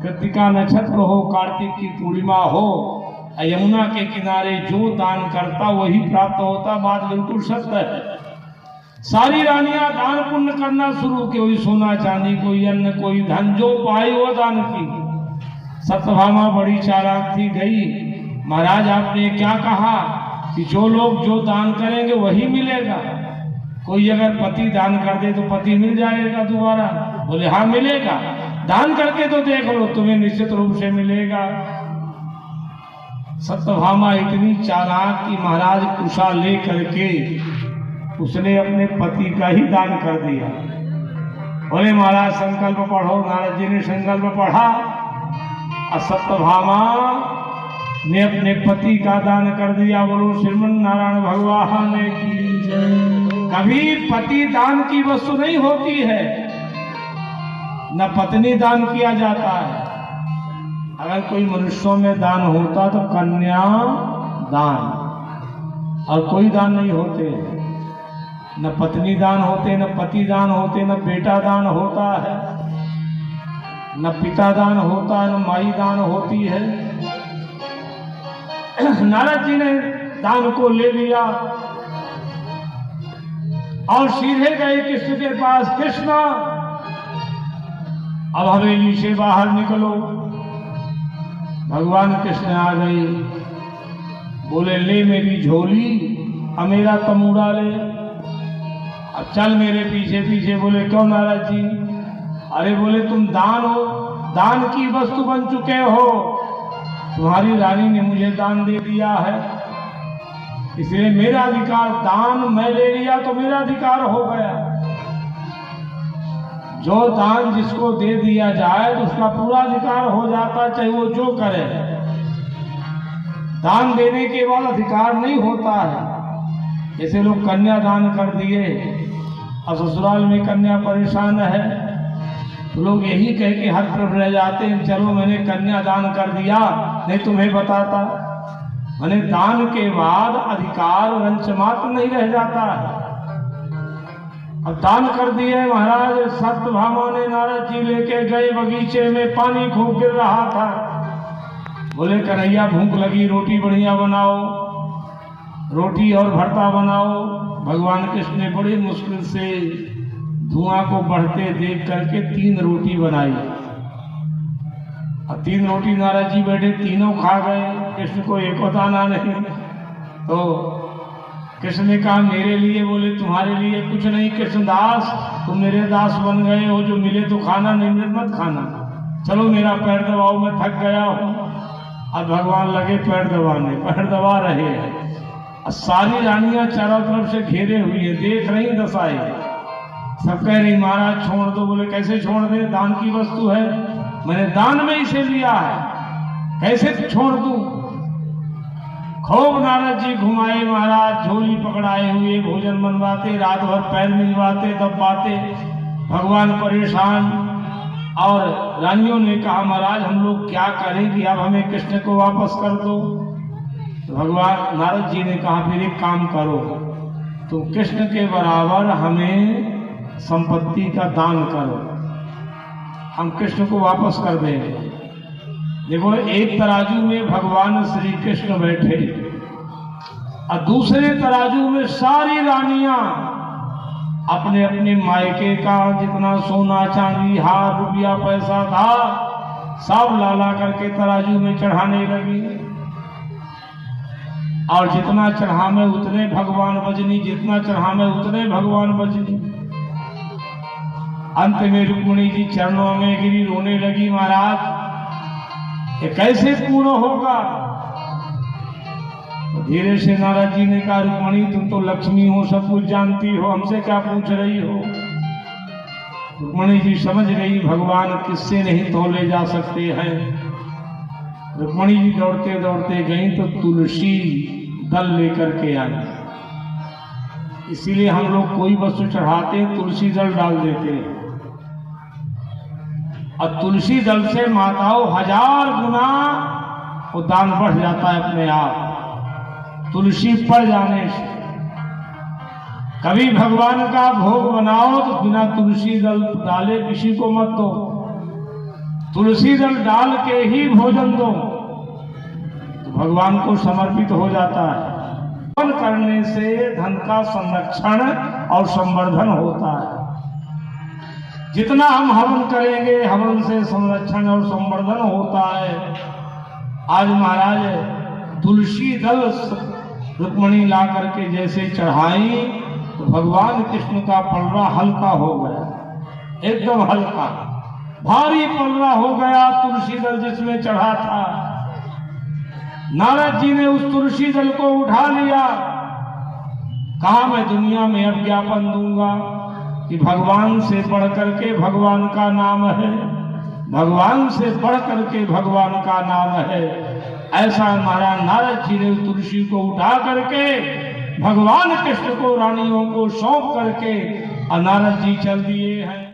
कृतिका नक्षत्र हो, कार्तिक की पूर्णिमा हो, यमुना के किनारे जो दान करता वही प्राप्त होता। बात बिल्कुल सत्य है। सारी रानियां दान पुण्य करना शुरू की, कोई सोना चांदी, कोई अन्न, कोई धन, जो पाई वो दान की। सत्यभामा बड़ी चालाक थी, गई, महाराज आपने क्या कहा कि जो लोग जो दान करेंगे वही मिलेगा। कोई अगर पति दान कर दे तो पति मिल जाएगा दोबारा? बोले हाँ मिलेगा, दान करके तो देख लो, तुम्हें निश्चित रूप से मिलेगा। सत्यभामा इतनी चालाक कि महाराज कुशा ले करके उसने अपने पति का ही दान कर दिया। बोले महाराज संकल्प पढ़ो। नारद जी ने संकल्प पढ़ा और सत्यभामा ने अपने पति का दान कर दिया। बोलो श्रीमन नारायण भगवान की जय। कभी पति दान की वस्तु नहीं होती है, न पत्नी दान किया जाता है। अगर कोई मनुष्यों में दान होता तो कन्या दान, और कोई दान नहीं होते। न पत्नी दान होते, न पति दान होते, न बेटा दान होता है, न पिता दान होता है, न माई दान होती है। नारद जी ने दान को ले लिया और सीधे गए कृष्ण के पास। कृष्ण अब हवेली से बाहर निकलो। भगवान कृष्ण आ गए। बोले ले मेरी झोली, अब मेरा तमूड़ा ले, अब चल मेरे पीछे पीछे। बोले क्यों नारद जी? अरे बोले तुम दान हो, दान की वस्तु बन चुके हो। तुम्हारी रानी ने मुझे दान दे दिया है, इसलिए मेरा अधिकार, दान मैं ले लिया तो मेरा अधिकार हो गया। जो दान जिसको दे दिया जाए तो उसका पूरा अधिकार हो जाता, चाहे वो जो करे। दान देने के बाद अधिकार नहीं होता है। जैसे लोग कन्या दान कर दिए और ससुराल में कन्या परेशान है तो लोग यही कह के हर तरफ रह जाते हैं, चलो मैंने कन्या दान कर दिया, नहीं तुम्हें बताता। मैंने दान के बाद अधिकार रंच मात्र नहीं रह जाता है। अब दान कर दिए महाराज। सत्यभामा ने नारद जी लेके गए बगीचे में, पानी खूब गिर रहा था। बोले कन्हैया भूख लगी, रोटी बढ़िया बनाओ, रोटी और भरता बनाओ। भगवान कृष्ण ने बड़ी मुश्किल से धुआं को बढ़ते देख करके 3 रोटी बनाई। और 3 रोटी नारद जी बैठे, तीनों खा गए। कृष्ण को एक दाना नहीं। तो कृष्ण ने कहा मेरे लिए? बोले तुम्हारे लिए कुछ नहीं कृष्णदास, तुम मेरे दास बन गए हो, जो मिले तो खाना, नहीं मिले मत खाना। चलो मेरा पैर दबाओ, मैं थक गया हूं। अब भगवान लगे पैर दबाने, पैर दबा रहे हैं। सारी रानियां चारों तरफ से घेरे हुई है, देख रही दशाएं। सब कह रही महाराज छोड़ दो। बोले कैसे छोड़ दे? दान की वस्तु है, मैंने दान में इसे लिया है, कैसे छोड़ दूं? खूब नारद जी घुमाए महाराज, झोली पकड़ाए हुए, भोजन बनवाते, रात भर पैर मिलवाते, दबाते। भगवान परेशान। और रानियों ने कहा महाराज हम लोग क्या करें कि अब हमें कृष्ण को वापस कर दो। तो भगवान नारद जी ने कहा फिर एक काम करो, तुम कृष्ण के बराबर हमें संपत्ति का दान करो, हम कृष्ण को वापस कर देंगे। देखो एक तराजू में भगवान श्री कृष्ण बैठे और दूसरे तराजू में सारी रानियां अपने अपने मायके का जितना सोना चांदी हार रुपया पैसा था सब लाला करके तराजू में चढ़ाने लगी। और जितना चढ़ा में उतने भगवान बजनी, जितना चढ़ा में उतने भगवान बजनी। अंत में रुक्मिणी जी चरणों में गिरी, रोने लगी महाराज ये कैसे पूर्ण होगा? तो धीरे से नारद जी ने कहा रुक्मिणी तुम तो लक्ष्मी हो, सब कुछ जानती हो, हमसे क्या पूछ रही हो? रुक्मिणी जी समझ गई भगवान किससे नहीं तोले जा सकते हैं। रुक्मिणी जी दौड़ते दौड़ते गई तो तुलसी दल लेकर के आई। इसीलिए हम लोग कोई वस्तु चढ़ाते हैं तुलसी दल डाल देते हैं, और तुलसी दल से माताओं 1000 गुना वो दान बढ़ जाता है अपने आप, तुलसी पड़ जाने से। कभी भगवान का भोग बनाओ तो बिना तुलसी दल डाले किसी को मत दो, तुलसी दल डाल के ही भोजन दो, तो भगवान को समर्पित हो जाता है। हवन करने से धन का संरक्षण और संवर्धन होता है। जितना हम हवन करेंगे, हवन से संरक्षण और संवर्धन होता है। आज महाराज तुलसी दल रुक्मणी ला करके जैसे चढ़ाई, तो भगवान कृष्ण का पलड़ा हल्का हो गया, एकदम हल्का। भारी पलड़ा हो गया तुलसी दल जिसमें चढ़ा था। नारद जी ने उस तुलसी दल को उठा लिया। कहा मैं दुनिया में अब ज्ञापन दूंगा कि भगवान से बढ़ करके भगवान का नाम है, भगवान से बढ़ करके भगवान का नाम है। ऐसा महाराज नारद जी ने तुलसी को उठा करके भगवान कृष्ण को रानियों को सौंप करके नारद जी चल दिए हैं।